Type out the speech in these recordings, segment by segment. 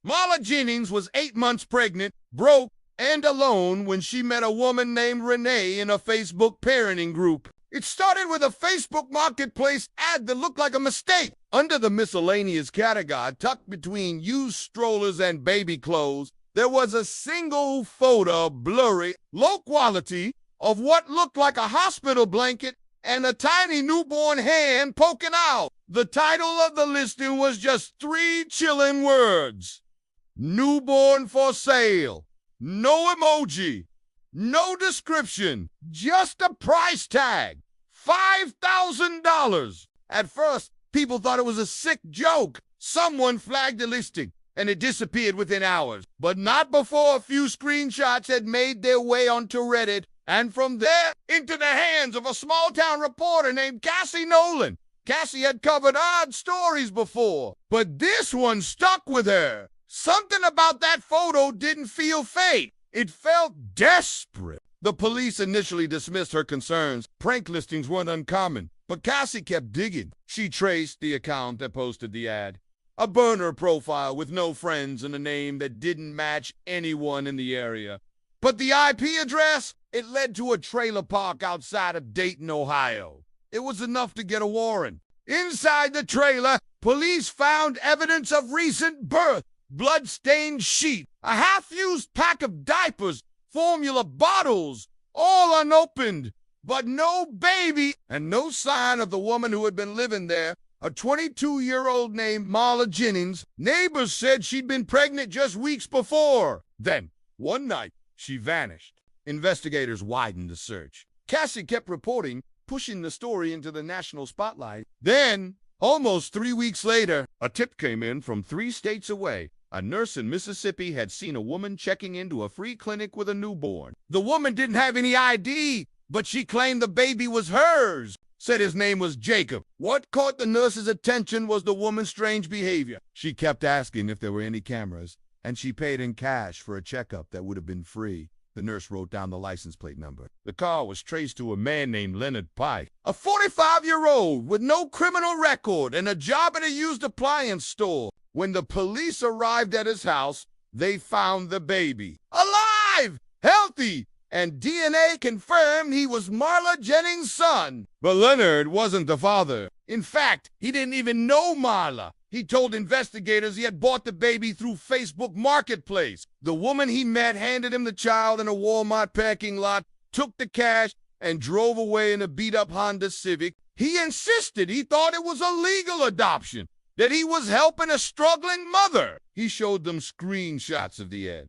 Marla Jennings was 8 months pregnant, broke, and alone when she met a woman named Renee in a Facebook parenting group. It started with a Facebook Marketplace ad that looked like a mistake. Under the miscellaneous category, tucked between used strollers and baby clothes, there was a single photo, blurry, low quality, of what looked like a hospital blanket and a tiny newborn hand poking out. The title of the listing was just 3 chilling words. Newborn for sale. No emoji. No description. Just a price tag. $5,000. At first, people thought it was a sick joke. Someone flagged the listing, and it disappeared within hours. But not before a few screenshots had made their way onto Reddit, and from there into the hands of a small-town reporter named Cassie Nolan. Cassie had covered odd stories before, but this one stuck with her. Something about that photo didn't feel fake. It felt desperate. The police initially dismissed her concerns. Prank listings weren't uncommon, but Cassie kept digging. She traced the account that posted the ad. A burner profile with no friends and a name that didn't match anyone in the area. But the IP address, it led to a trailer park outside of Dayton, Ohio. It was enough to get a warrant. Inside the trailer, police found evidence of recent birth, blood-stained sheet, a half-used pack of diapers, formula bottles, all unopened, but no baby and no sign of the woman who had been living there, a 22-year-old named Marla Jennings. Neighbors said she'd been pregnant just weeks before. Then, one night, she vanished. Investigators widened the search. Cassie kept reporting, pushing the story into the national spotlight. Then, almost 3 weeks later, a tip came in from 3 states away. A nurse in Mississippi had seen a woman checking into a free clinic with a newborn. The woman didn't have any ID, but she claimed the baby was hers, said his name was Jacob. What caught the nurse's attention was the woman's strange behavior. She kept asking if there were any cameras, and she paid in cash for a checkup that would have been free. The nurse wrote down the license plate number. The car was traced to a man named Leonard Pike, a 45-year-old with no criminal record and a job at a used appliance store. When the police arrived at his house, they found the baby. Alive! Healthy! And DNA confirmed he was Marla Jennings' son. But Leonard wasn't the father. In fact, he didn't even know Marla. He told investigators he had bought the baby through Facebook Marketplace. The woman he met handed him the child in a Walmart parking lot, took the cash, and drove away in a beat-up Honda Civic. He insisted he thought it was a legal adoption, that he was helping a struggling mother. He showed them screenshots of the ad.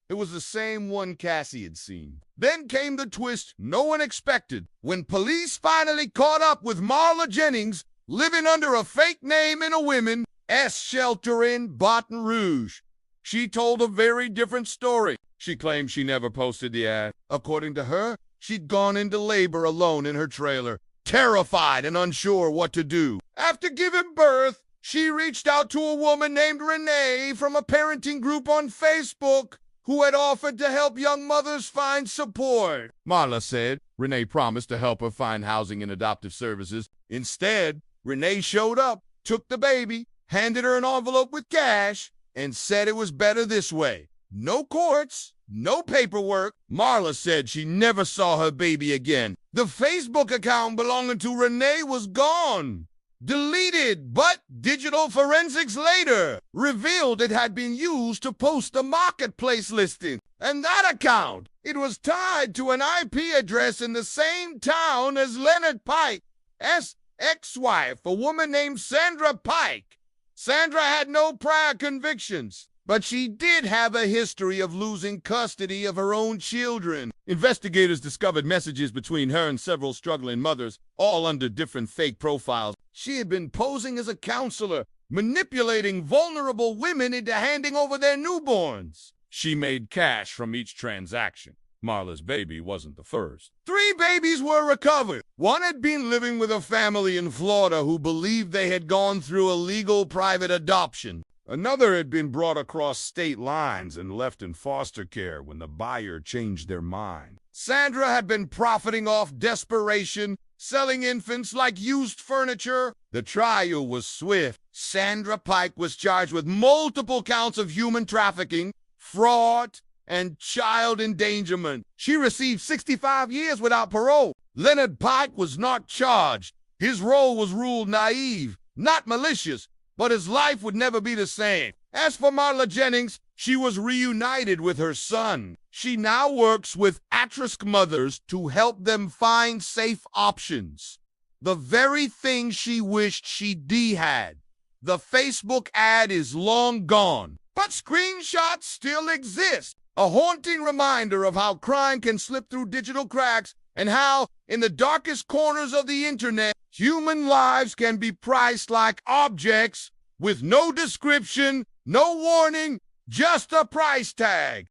It was the same one Cassie had seen. Then came the twist no one expected. When police finally caught up with Marla Jennings, living under a fake name in a women's shelter in Baton Rouge. She told a very different story. She claimed she never posted the ad. According to her, she'd gone into labor alone in her trailer, terrified and unsure what to do. After giving birth, she reached out to a woman named Renee from a parenting group on Facebook who had offered to help young mothers find support. Marla said Renee promised to help her find housing and adoptive services. Instead, Renee showed up, took the baby, handed her an envelope with cash, and said it was better this way. No courts, no paperwork. Marla said she never saw her baby again. The Facebook account belonging to Renee was gone. Deleted, but digital forensics later revealed it had been used to post a marketplace listing. And that account, it was tied to an IP address in the same town as Leonard Pike's ex-wife, a woman named Sandra Pike. Sandra had no prior convictions, but she did have a history of losing custody of her own children. Investigators discovered messages between her and several struggling mothers, all under different fake profiles. She had been posing as a counselor, manipulating vulnerable women into handing over their newborns. She made cash from each transaction. Marla's baby wasn't the first. 3 babies were recovered. One had been living with a family in Florida who believed they had gone through a legal private adoption. Another had been brought across state lines and left in foster care when the buyer changed their mind. Sandra had been profiting off Desperation, selling infants like used furniture. The trial was swift. Sandra Pike was charged with multiple counts of human trafficking, fraud, and child endangerment. She received 65 years without parole. Leonard Pike was not charged. His role was ruled naive, not malicious, but his life would never be the same. As for Marla Jennings, she was reunited with her son. She now works with at-risk mothers to help them find safe options. The very thing she wished she had. The Facebook ad is long gone, but screenshots still exist. A haunting reminder of how crime can slip through digital cracks and how, in the darkest corners of the internet, human lives can be priced like objects with no description, no warning, just a price tag.